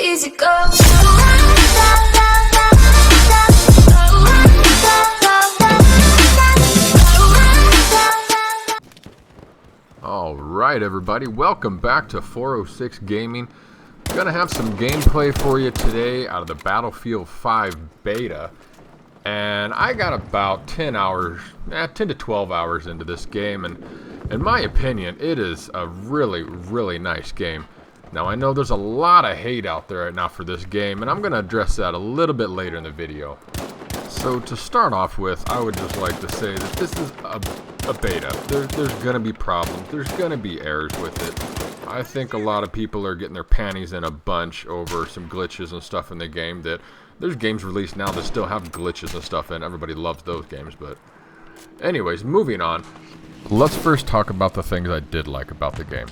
easy go. Alright everybody, welcome back to 406 Gaming. Gonna have some gameplay for you today out of the Battlefield 5 beta. And I got about 10 to 12 hours into this game, and in my opinion, it is a really nice game. Now I know there's a lot of hate out there right now for this game, and I'm gonna address that a little bit later in the video. So to start off with, I would just like to say that this is a beta. There's gonna be problems, there's gonna be errors with it. I think a lot of people are getting their panties in a bunch over some glitches and stuff in the game. That there's games released now that still have glitches and stuff, and everybody loves those games. But anyways, moving on. Let's first talk about the things I did like about the game.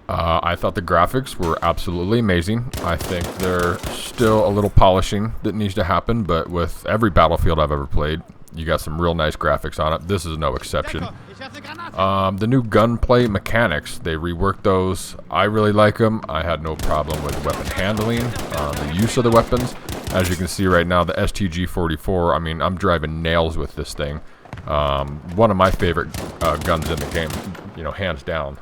I thought the graphics were absolutely amazing. I think there's still a little polishing that needs to happen, but with every Battlefield I've ever played, you got some real nice graphics on it. This is no exception. The new gunplay mechanics, they reworked those. I really like them. I had no problem with weapon handling, the use of the weapons. As you can see right now, the STG-44, I mean, I'm driving nails with this thing. One of my favorite guns in the game, you know, hands down.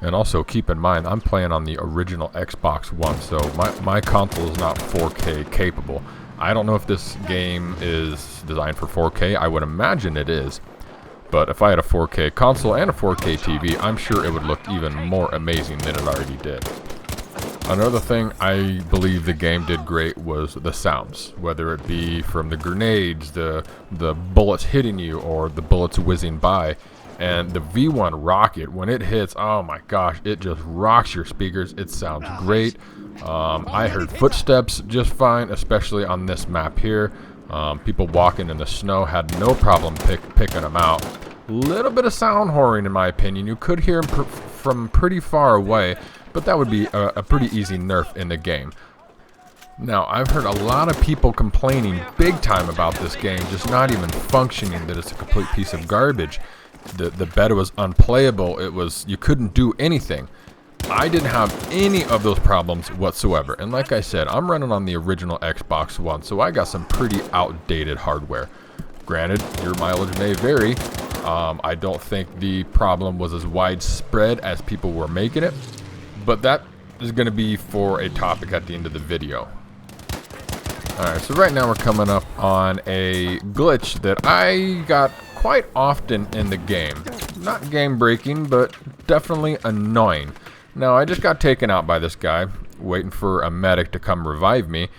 And also keep in mind, I'm playing on the original Xbox One, so my console is not 4K capable. I don't know if this game is designed for 4K. I would imagine it is. But if I had a 4K console and a 4K TV, I'm sure it would look even more amazing than it already did. Another thing I believe the game did great was the sounds, whether it be from the grenades, the bullets hitting you, or the bullets whizzing by. And the V1 rocket, when it hits, oh my gosh, it just rocks your speakers. It sounds great. I heard footsteps just fine, especially on this map here. People walking in the snow had no problem picking them out. Little bit of sound whoring in my opinion. You could hear them from pretty far away, but that would be a pretty easy nerf in the game. Now, I've heard a lot of people complaining big time about this game, just not even functioning, that it's a complete piece of garbage. The beta was unplayable. You couldn't do anything. I didn't have any of those problems whatsoever. And like I said, I'm running on the original Xbox One, so I got some pretty outdated hardware. Granted, your mileage may vary. I don't think the problem was as widespread as people were making it, but that is going to be for a topic at the end of the video. Alright, so right now we're coming up on a glitch that I got quite often in the game. Not game breaking, but definitely annoying. Now, I just got taken out by this guy, waiting for a medic to come revive me,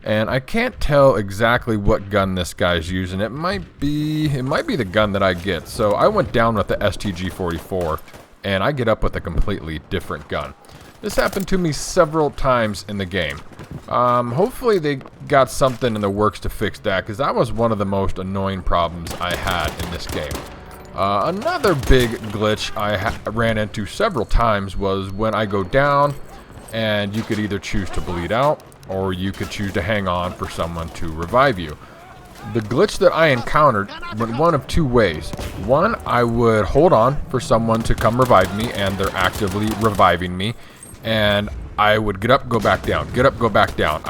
and I can't tell exactly what gun this guy's using. It might be the gun that I get. So I went down with the STG-44, and I get up with a completely different gun. This happened to me several times in the game. Hopefully they got something in the works to fix that, because that was one of the most annoying problems I had in this game. Another big glitch I ran into several times was when I go down, and you could either choose to bleed out, or you could choose to hang on for someone to revive you. The glitch that I encountered went one of two ways. One, I would hold on for someone to come revive me, and they're actively reviving me, and I would get up, go back down, get up, go back down.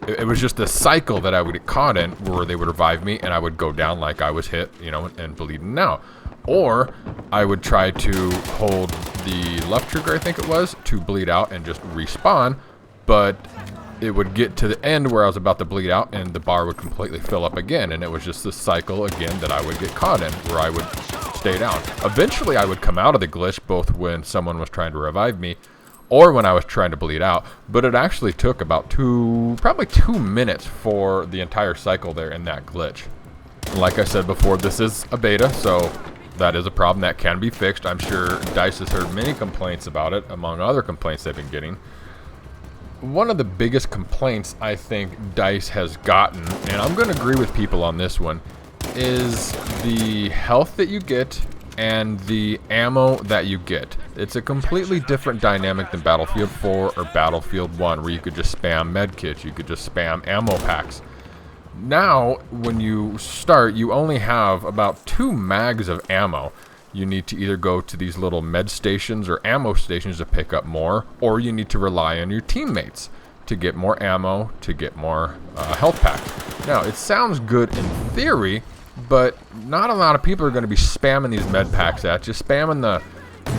It was just a cycle that I would get caught in, where they would revive me and I would go down like I was hit, you know, and bleeding out. Or I would try to hold the left trigger, I think it was, to bleed out and just respawn, but it would get to the end where I was about to bleed out and the bar would completely fill up again, and it was just the cycle again that I would get caught in, where I would stay down. Eventually I would come out of the glitch, both when someone was trying to revive me or when I was trying to bleed out, but it actually took about probably 2 minutes for the entire cycle there in that glitch. Like I said before, this is a beta, so that is a problem that can be fixed. I'm sure DICE has heard many complaints about it, among other complaints they've been getting. One of the biggest complaints I think DICE has gotten, and I'm going to agree with people on this one, is the health that you get and the ammo that you get. It's a completely different dynamic than Battlefield 4 or Battlefield 1, where you could just spam medkits, you could just spam ammo packs. Now, when you start, you only have about 2 mags of ammo. You need to either go to these little med stations or ammo stations to pick up more, or you need to rely on your teammates. to get more ammo, to get more health pack. Now, it sounds good in theory, but not a lot of people are going to be spamming these med packs at you, spamming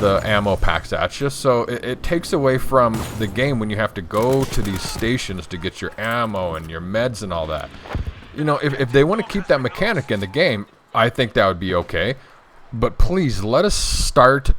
the ammo packs at you, so it takes away from the game when you have to go to these stations to get your ammo and your meds and all that. You know, if they want to keep that mechanic in the game, I think that would be okay. But please, let us start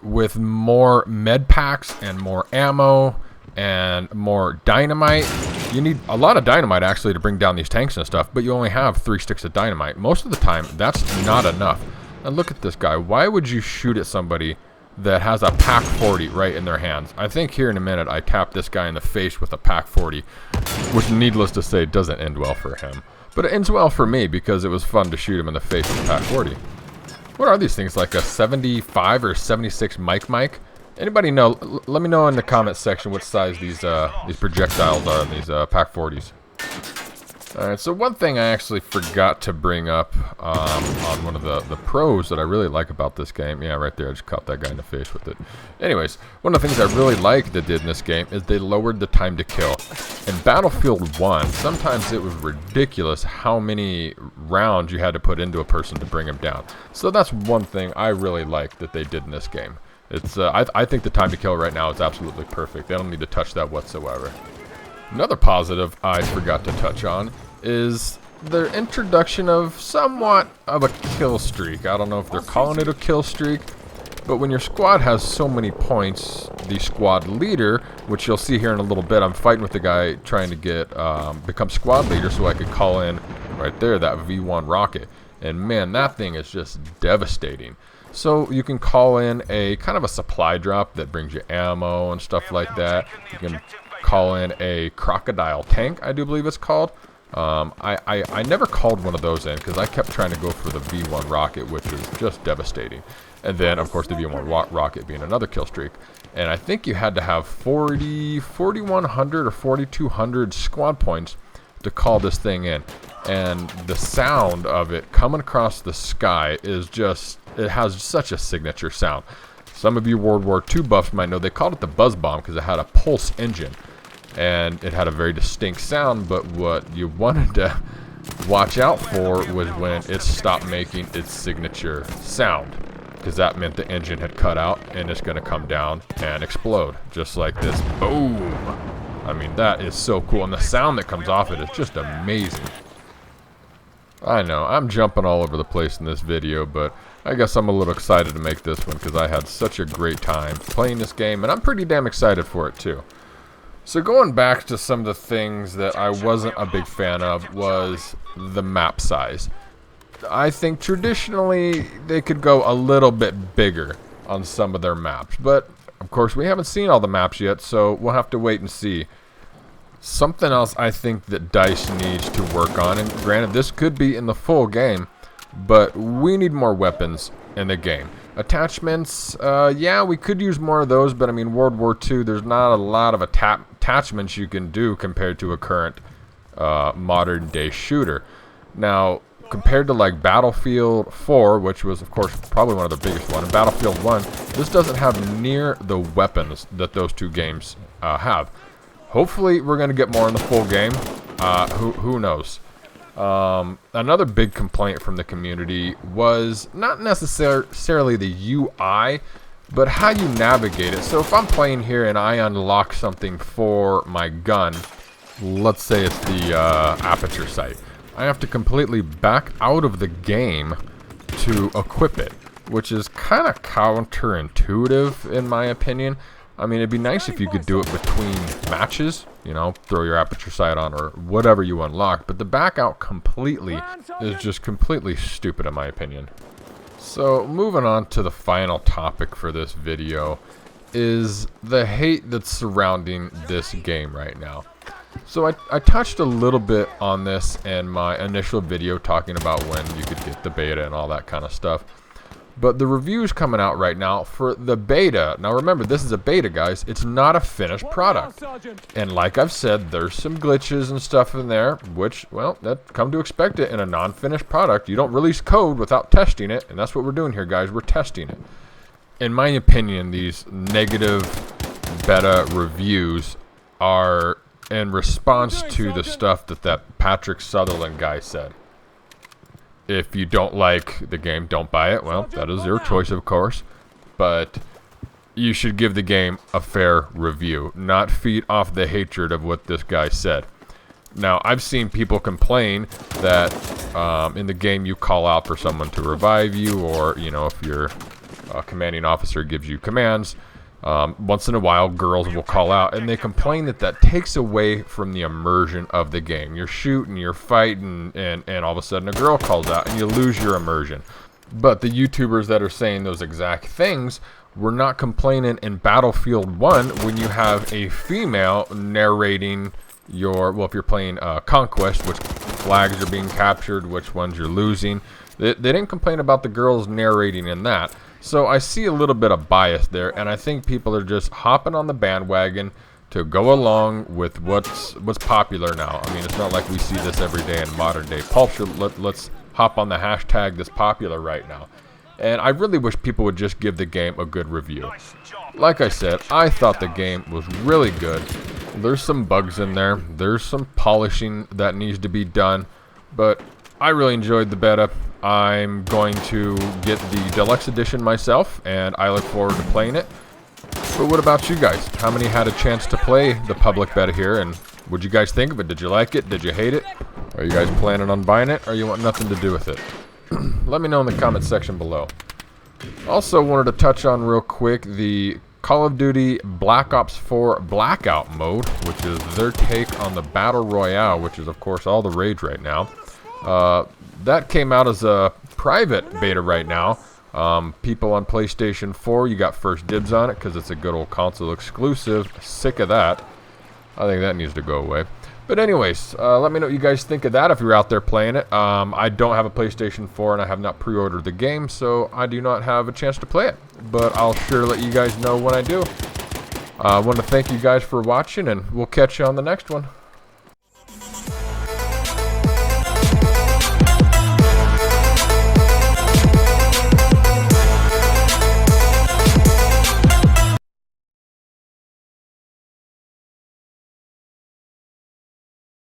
with more med packs and more ammo and more dynamite. You need a lot of dynamite actually to bring down these tanks and stuff, but you only have 3 sticks of dynamite. Most of the time, that's not enough. And look at this guy. Why would you shoot at somebody that has a Pack 40 right in their hands? I think here in a minute I tap this guy in the face with a Pack 40, which needless to say doesn't end well for him. But it ends well for me because it was fun to shoot him in the face with a Pack 40. What are these things, like a 75 or 76 Mike? Anybody know? Let me know in the comments section what size these projectiles are in these Pack 40s. Alright, so one thing I actually forgot to bring up on one of the pros that I really like about this game. Yeah, right there, I just caught that guy in the face with it. Anyways, one of the things I really like that did in this game is they lowered the time to kill. In Battlefield 1, sometimes it was ridiculous how many rounds you had to put into a person to bring him down. So that's one thing I really like that they did in this game. It's I think the time to kill right now is absolutely perfect. They don't need to touch that whatsoever. Another positive I forgot to touch on is the introduction of somewhat of a kill streak. I don't know if they're calling it a kill streak, but when your squad has so many points, the squad leader, which you'll see here in a little bit, I'm fighting with the guy trying to get become squad leader so I could call in right there that V1 rocket. And man, that thing is just devastating. So you can call in a kind of a supply drop that brings you ammo and stuff like that. You can call in a crocodile tank, I do believe it's called. I never called one of those in because I kept trying to go for the V1 rocket, which is just devastating. And then, of course, the V1 rocket being another kill streak. And I think you had to have 4,100 or 4,200 squad points to call this thing in. And the sound of it coming across the sky is just, it has such a signature sound. Some of you World War II buffs might know they called it the buzz bomb because it had a pulse engine. And it had a very distinct sound, but what you wanted to watch out for was when it stopped making its signature sound. Because that meant the engine had cut out and it's going to come down and explode. Just like this. Boom! I mean, that is so cool. And the sound that comes off it is just amazing. I know, I'm jumping all over the place in this video, but I guess I'm a little excited to make this one because I had such a great time playing this game, and I'm pretty damn excited for it too. So going back to some of the things that I wasn't a big fan of was the map size. I think traditionally they could go a little bit bigger on some of their maps, but of course we haven't seen all the maps yet, so we'll have to wait and see. Something else I think that DICE needs to work on, and granted this could be in the full game, but we need more weapons in the game. Attachments, yeah, we could use more of those, but I mean, World War II, there's not a lot of attachments you can do compared to a current modern day shooter. Now, compared to like Battlefield 4, which was of course probably one of the biggest ones, and Battlefield 1, this doesn't have near the weapons that those two games have. Hopefully we're going to get more in the full game. Who knows? Another big complaint from the community was not necessarily the UI, but how you navigate it. So if I'm playing here and I unlock something for my gun, let's say it's the aperture sight, I have to completely back out of the game to equip it, which is kind of counterintuitive in my opinion. I mean, it'd be nice if you could do it between matches, you know, throw your aperture sight on or whatever you unlock, but the back out completely is just completely stupid in my opinion. So moving on to the final topic for this video is the hate that's surrounding this game right now. So I touched a little bit on this in my initial video talking about when you could get the beta and all that kind of stuff. But the reviews coming out right now for the beta, now remember this is a beta guys, it's not a finished product. And like I've said, there's some glitches and stuff in there, which, well, that come to expect it in a non-finished product. You don't release code without testing it, and that's what we're doing here guys, we're testing it. In my opinion, these negative beta reviews are in response to the stuff that Patrick Sutherland guy said. If you don't like the game, don't buy it. Well, that is your choice, of course. But you should give the game a fair review, not feed off the hatred of what this guy said. Now, I've seen people complain that in the game you call out for someone to revive you, or, you know, if your commanding officer gives you commands, once in a while girls will call out, and they complain that takes away from the immersion of the game. You're shooting, you're fighting, and all of a sudden a girl calls out, and you lose your immersion. But the YouTubers that are saying those exact things were not complaining in Battlefield 1 when you have a female narrating your, well, if you're playing Conquest, which flags are being captured, which ones you're losing. They didn't complain about the girls narrating in that. So I see a little bit of bias there, and I think people are just hopping on the bandwagon to go along with what's popular now. I mean, it's not like we see this every day in modern day culture. Let's hop on the hashtag that's popular right now. And I really wish people would just give the game a good review. Like I said, I thought the game was really good. There's some bugs in there. There's some polishing that needs to be done. But I really enjoyed the beta. I'm going to get the deluxe edition myself, and I look forward to playing it. But what about you guys? How many had a chance to play the public beta here, and what'd you guys think of it? Did you like it? Did you hate it? Are you guys planning on buying it, or you want nothing to do with it? Let me know in the comment section below. Also wanted to touch on real quick the Call of Duty Black Ops 4 Blackout mode, which is their take on the Battle Royale, which is of course all the rage right now. That came out as a private beta right now. People on PlayStation 4, you got first dibs on it because it's a good old console exclusive. Sick of that. I think that needs to go away. But anyways, let me know what you guys think of that if you're out there playing it. I don't have a PlayStation 4 and I have not pre-ordered the game, so I do not have a chance to play it. But I'll sure let you guys know when I do. I want to thank you guys for watching, and we'll catch you on the next one.